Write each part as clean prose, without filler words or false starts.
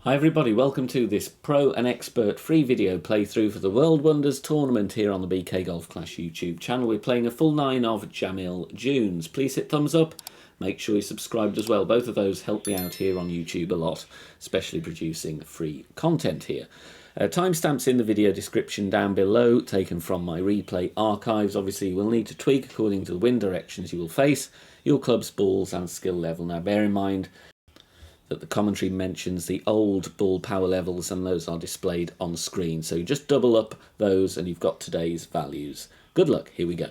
Hi everybody, welcome to this Pro and Expert free video playthrough for the World Wonders tournament here on the BK Golf Clash YouTube channel. We're playing a full 9 of Jamil Dunes. Please hit thumbs up, make sure you're subscribed as well. Both of those help me out here on YouTube a lot, especially producing free content here. Timestamps in the video description down below, taken from my replay archives. Obviously you will need to tweak according to the wind directions you will face, your club's balls and skill level. Now bear in mind that the commentary mentions the old ball power levels and those are displayed on screen. So you just double up those and you've got today's values. Good luck, here we go.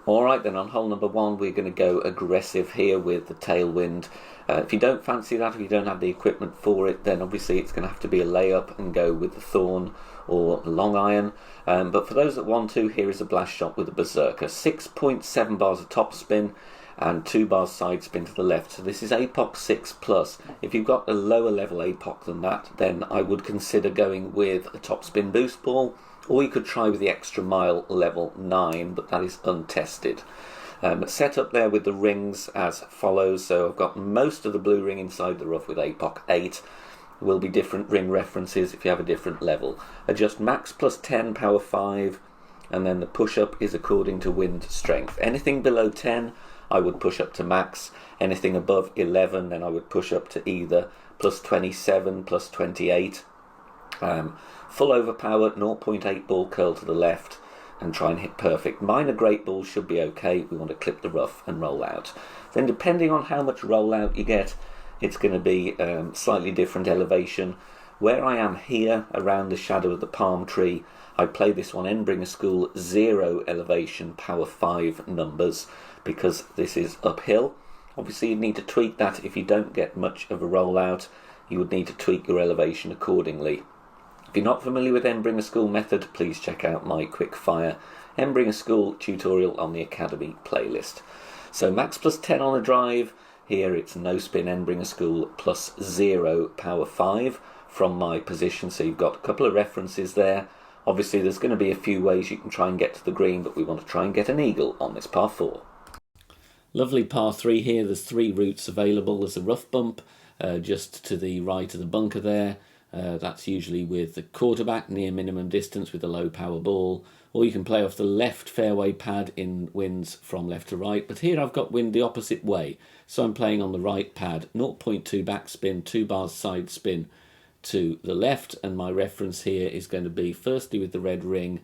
Alright then, on hole number 1 we're going to go aggressive here with the tailwind. If you don't fancy that, if you don't have the equipment for it, then obviously it's going to have to be a layup and go with the thorn or the long iron. But for those that want to, here is a blast shot with a berserker. 6.7 bars of topspin and 2 bars side spin to the left. So this is APOC 6+. If you've got a lower level APOC than that, then I would consider going with a topspin boost ball, or you could try with the extra mile level 9, but that is untested. Set up there with the rings as follows. So I've got most of the blue ring inside the rough with APOC 8. There will be different ring references if you have a different level. Adjust max plus 10, power 5, and then the push-up is according to wind strength. Anything below 10, I would push up to max. Anything above 11, then I would push up to either plus 27, plus 28. Full overpower, 0.8 ball curl to the left, and try and hit perfect. Minor great balls should be okay. We want to clip the rough and roll out. Then depending on how much rollout you get, it's going to be slightly different elevation. Where I am here, around the shadow of the palm tree, I play this one Endbringer School 0 elevation, power 5 numbers, because this is uphill. Obviously you need to tweak that. If you don't get much of a rollout, you would need to tweak your elevation accordingly. If you're not familiar with Endbringer School method, please check out my quick fire Endbringer School tutorial on the Academy playlist. So max plus 10 on a drive. Here it's no spin Endbringer School plus 0 power 5 from my position. So you've got a couple of references there. Obviously there's going to be a few ways you can try and get to the green, but we want to try and get an eagle on this par 4. Lovely par 3 here. There's 3 routes available. There's a rough bump just to the right of the bunker there. That's usually with the quarterback near minimum distance with a low power ball, or you can play off the left fairway pad in winds from left to right. But here I've got wind the opposite way, so I'm playing on the right pad, 0.2 backspin, 2 bars side spin to the left, and my reference here is going to be firstly with the red ring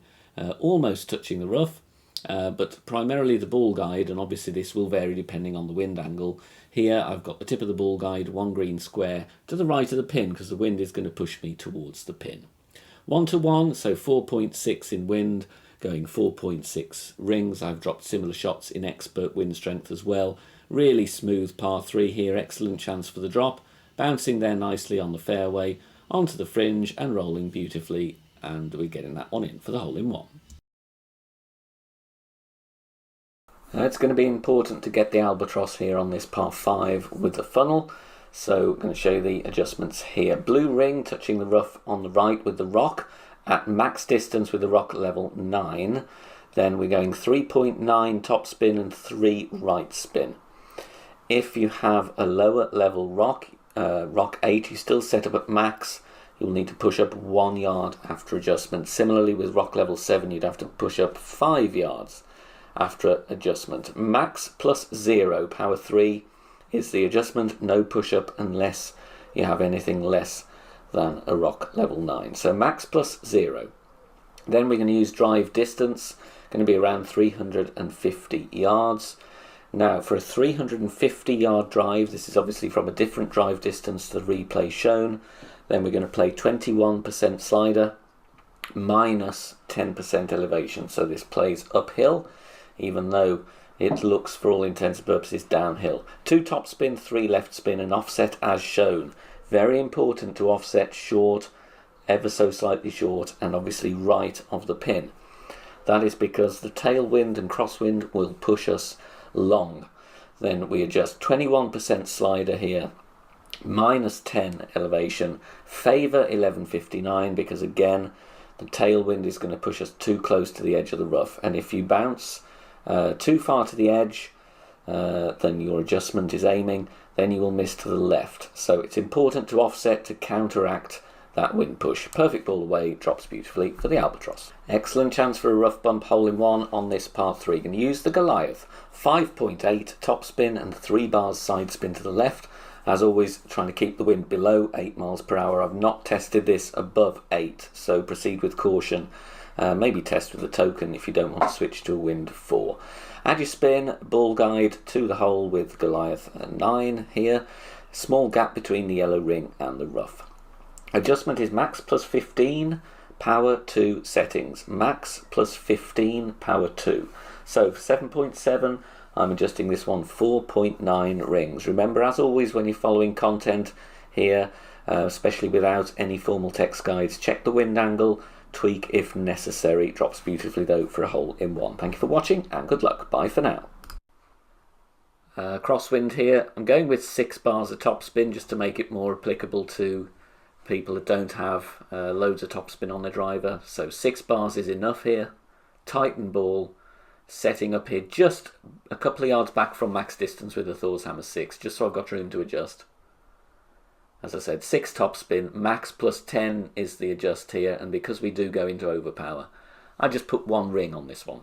almost touching the rough, but primarily the ball guide, and obviously this will vary depending on the wind angle. Here I've got the tip of the ball guide, 1 green square to the right of the pin, because the wind is going to push me towards the pin. 1 to 1, so 4.6 in wind, going 4.6 rings. I've dropped similar shots in expert wind strength as well. Really smooth par 3 here, excellent chance for the drop. Bouncing there nicely on the fairway, onto the fringe and rolling beautifully, and we're getting that one in for the hole-in-one. It's going to be important to get the albatross here on this par 5 with the funnel, so I'm going to show you the adjustments here. Blue ring touching the rough on the right with the rock at max distance with the rock level 9. Then we're going 3.9 top spin and 3 right spin. If you have a lower level rock, rock 8, you still set up at max. You'll need to push up 1 yard after adjustment. Similarly with rock level 7, you'd have to push up 5 yards after adjustment. Max plus 0, power 3 is the adjustment. No push up unless you have anything less than a rock level 9. So max plus 0. Then we're going to use drive distance, going to be around 350 yards. Now for a 350 yard drive, this is obviously from a different drive distance to the replay shown. Then we're going to play 21% slider minus 10% elevation. So this plays uphill, even though it looks for all intents and purposes downhill. 2 top spin, 3 left spin, and offset as shown. Very important to offset short, ever so slightly short, and obviously right of the pin. That is because the tailwind and crosswind will push us long. Then we adjust 21% slider here, minus 10 elevation, favor 1159, because again the tailwind is going to push us too close to the edge of the rough, and if you bounce too far to the edge, then your adjustment is aiming, then you will miss to the left. So it's important to offset to counteract that wind push. Perfect ball away, drops beautifully for the albatross. Excellent chance for a rough bump hole in one on this par 3. Going to use the Goliath. 5.8 top spin and 3 bars side spin to the left. As always, trying to keep the wind below 8 miles per hour. I've not tested this above 8, so proceed with caution. Maybe test with a token if you don't want to switch to a wind 4. Add your spin, ball guide to the hole with Goliath 9 here. Small gap between the yellow ring and the rough. Adjustment is max plus 15, power 2 settings. Max plus 15, power 2. So for 7.7, I'm adjusting this one 4.9 rings. Remember, as always, when you're following content here, especially without any formal text guides, check the wind angle, tweak if necessary. Drops beautifully though for a hole in one. Thank you for watching and good luck. Bye for now. Crosswind here. I'm going with 6 bars of topspin just to make it more applicable to people that don't have loads of topspin on their driver. So 6 bars is enough here. Tighten ball. Setting up here just a couple of yards back from max distance with the Thor's Hammer 6, just so I've got room to adjust. As I said, 6 topspin, max plus 10 is the adjust here, and because we do go into overpower, I just put 1 ring on this one.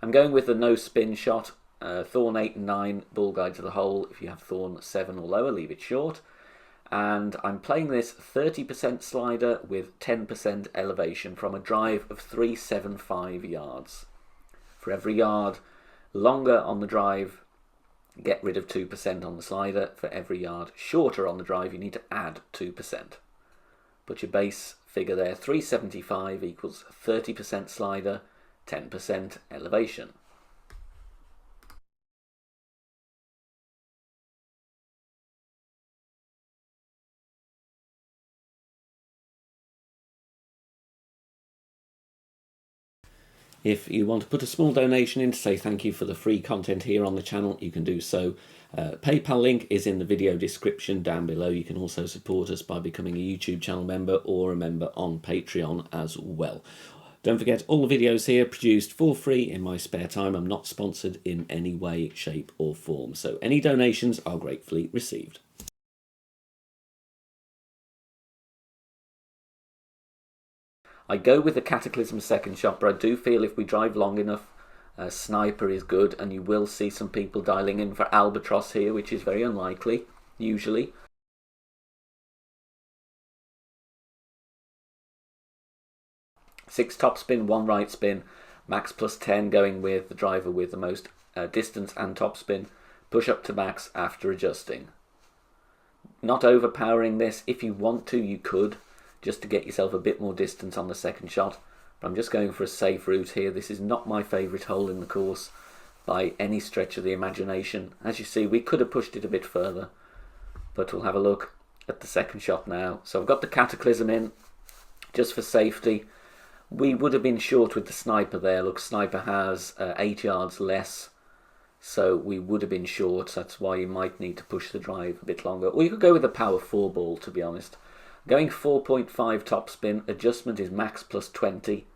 I'm going with the no spin shot, Thorn 8 and 9, ball guide to the hole. If you have Thorn 7 or lower, leave it short. And I'm playing this 30% slider with 10% elevation from a drive of 375 yards. For every yard longer on the drive, get rid of 2% on the slider. For every yard shorter on the drive, you need to add 2%. Put your base figure there, 375 equals 30% slider, 10% elevation. If you want to put a small donation in to say thank you for the free content here on the channel, you can do so. PayPal link is in the video description down below. You can also support us by becoming a YouTube channel member or a member on Patreon as well. Don't forget, all the videos here produced for free in my spare time. I'm not sponsored in any way, shape or form. So any donations are gratefully received. I go with the Cataclysm second shot, but I do feel if we drive long enough, Sniper is good, and you will see some people dialing in for Albatross here, which is very unlikely, usually. Six top spin, 1 right spin, max plus 10 going with the driver with the most distance and top spin. Push up to max after adjusting. Not overpowering this. If you want to, you could, just to get yourself a bit more distance on the second shot. But I'm just going for a safe route here. This is not my favourite hole in the course by any stretch of the imagination. As you see, we could have pushed it a bit further, but we'll have a look at the second shot now. So I've got the Cataclysm in just for safety. We would have been short with the Sniper there. Look, Sniper has 8 yards less, so we would have been short. That's why you might need to push the drive a bit longer. Or you could go with a power 4 ball, to be honest. Going 4.5 top spin. Adjustment is max plus 20.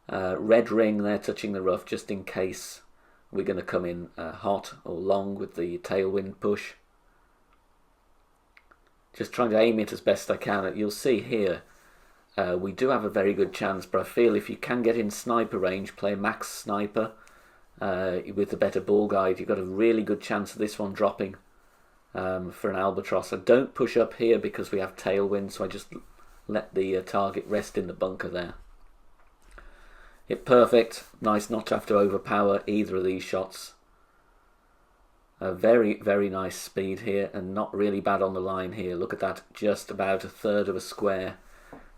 Red ring there touching the rough just in case we're going to come in hot or long with the tailwind push. Just trying to aim it as best I can. You'll see here we do have a very good chance, but I feel if you can get in Sniper range, play max Sniper with the better ball guide, you've got a really good chance of this one dropping for an Albatross. I don't push up here because we have tailwind, so I just let the target rest in the bunker there. Hit perfect. Nice not to have to overpower either of these shots. A very, very nice speed here and not really bad on the line here. Look at that, just about a third of a square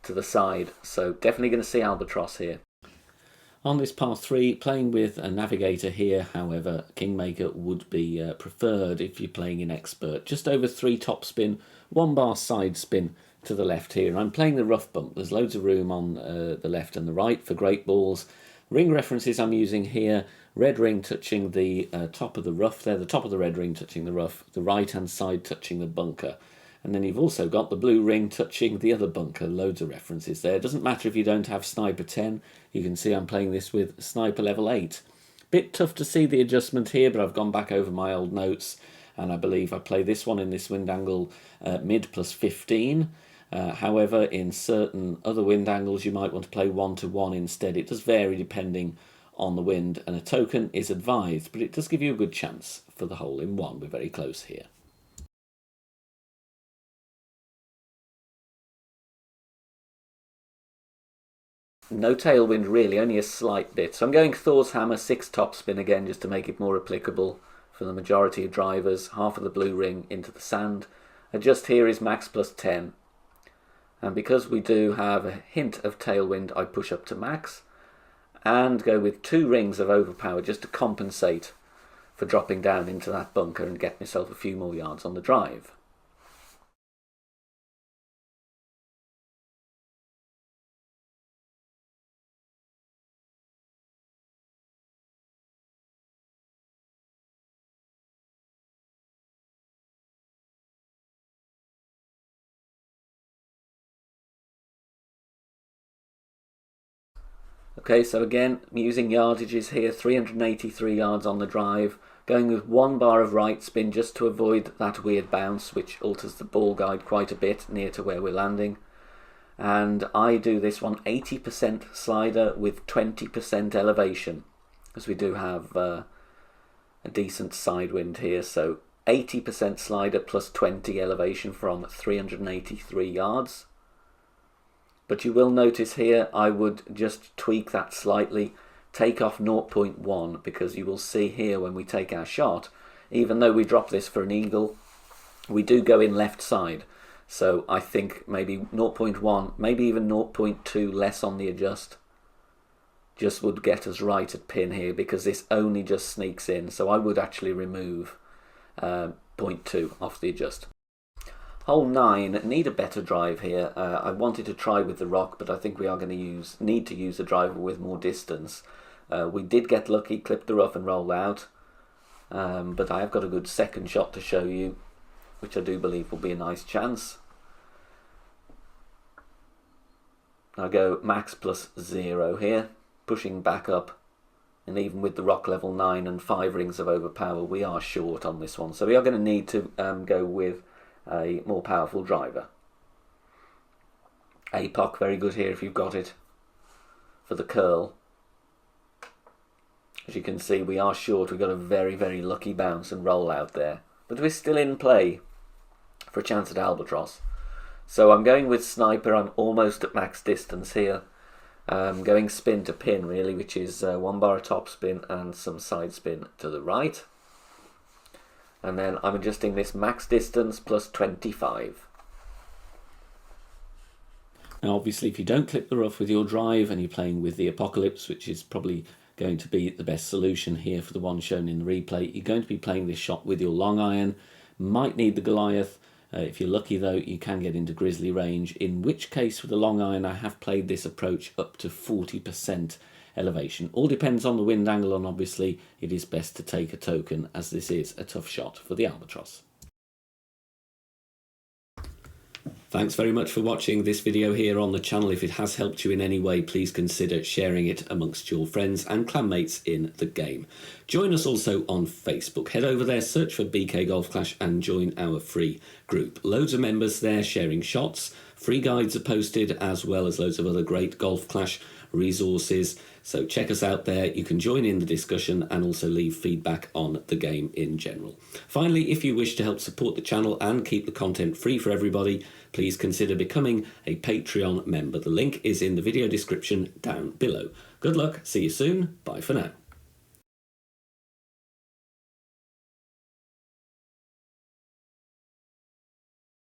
to the side. So definitely going to see Albatross here. On this par 3, playing with a Navigator here, however, Kingmaker would be preferred if you're playing in Expert. Just over 3 top spin, 1 bar side spin to the left here. I'm playing the rough bump. There's loads of room on the left and the right for great balls. Ring references I'm using here, red ring touching the top of the rough there, the top of the red ring touching the rough, the right hand side touching the bunker. And then you've also got the blue ring touching the other bunker. Loads of references there. It doesn't matter if you don't have Sniper 10. You can see I'm playing this with Sniper level 8. Bit tough to see the adjustment here, but I've gone back over my old notes, and I believe I play this one in this wind angle mid plus 15. However, in certain other wind angles, you might want to play 1 to 1 instead. It does vary depending on the wind, and a token is advised, but it does give you a good chance for the hole in one. We're very close here. No tailwind really, only a slight bit. So I'm going Thor's Hammer 6 topspin again just to make it more applicable for the majority of drivers. Half of the blue ring into the sand. Adjust here is max plus 10. And because we do have a hint of tailwind, I push up to max and go with 2 rings of overpower just to compensate for dropping down into that bunker and get myself a few more yards on the drive. Okay, so again, using yardages here, 383 yards on the drive, going with 1 bar of right spin just to avoid that weird bounce, which alters the ball guide quite a bit near to where we're landing. And I do this one 80% slider with 20% elevation, as we do have a decent side wind here. So 80% slider plus 20 elevation from 383 yards. But you will notice here I would just tweak that slightly, take off 0.1, because you will see here when we take our shot, even though we drop this for an eagle, we do go in left side. So I think maybe 0.1, maybe even 0.2 less on the adjust just would get us right at pin here, because this only just sneaks in. So I would actually remove 0.2 off the adjust. Hole 9, need a better drive here. I wanted to try with the rock, but I think we are going to need to use a driver with more distance. We did get lucky, clip the rough and roll out, but I have got a good second shot to show you, which I do believe will be a nice chance. I go max plus 0 here, pushing back up, and even with the rock level 9 and 5 rings of overpower, we are short on this one. So we are going to need to go with a more powerful driver. APOC, very good here if you've got it for the curl. As you can see, we are short. We've got a very, very lucky bounce and roll out there, but we're still in play for a chance at albatross. So I'm going with Sniper. I'm almost at max distance here. Going spin to pin really, which is 1 bar of top spin and some side spin to the right. And then I'm adjusting this max distance plus 25. Now obviously if you don't clip the rough with your drive and you're playing with the Apocalypse, which is probably going to be the best solution here for the one shown in the replay, you're going to be playing this shot with your long iron. Might need the Goliath. If you're lucky though, you can get into grizzly range, in which case with the long iron I have played this approach up to 40% elevation. All depends on the wind angle, and obviously it is best to take a token, as this is a tough shot for the albatross. Thanks very much for watching this video here on the channel. If it has helped you in any way, please consider sharing it amongst your friends and clanmates in the game. Join us also on Facebook. Head over there, search for BK Golf Clash and join our free group. Loads of members there sharing shots. Free guides are posted, as well as loads of other great Golf Clash resources. So check us out there. You can join in the discussion and also leave feedback on the game in general. Finally, if you wish to help support the channel and keep the content free for everybody, please consider becoming a Patreon member. The link is in the video description down below. Good luck, see you soon, bye for now.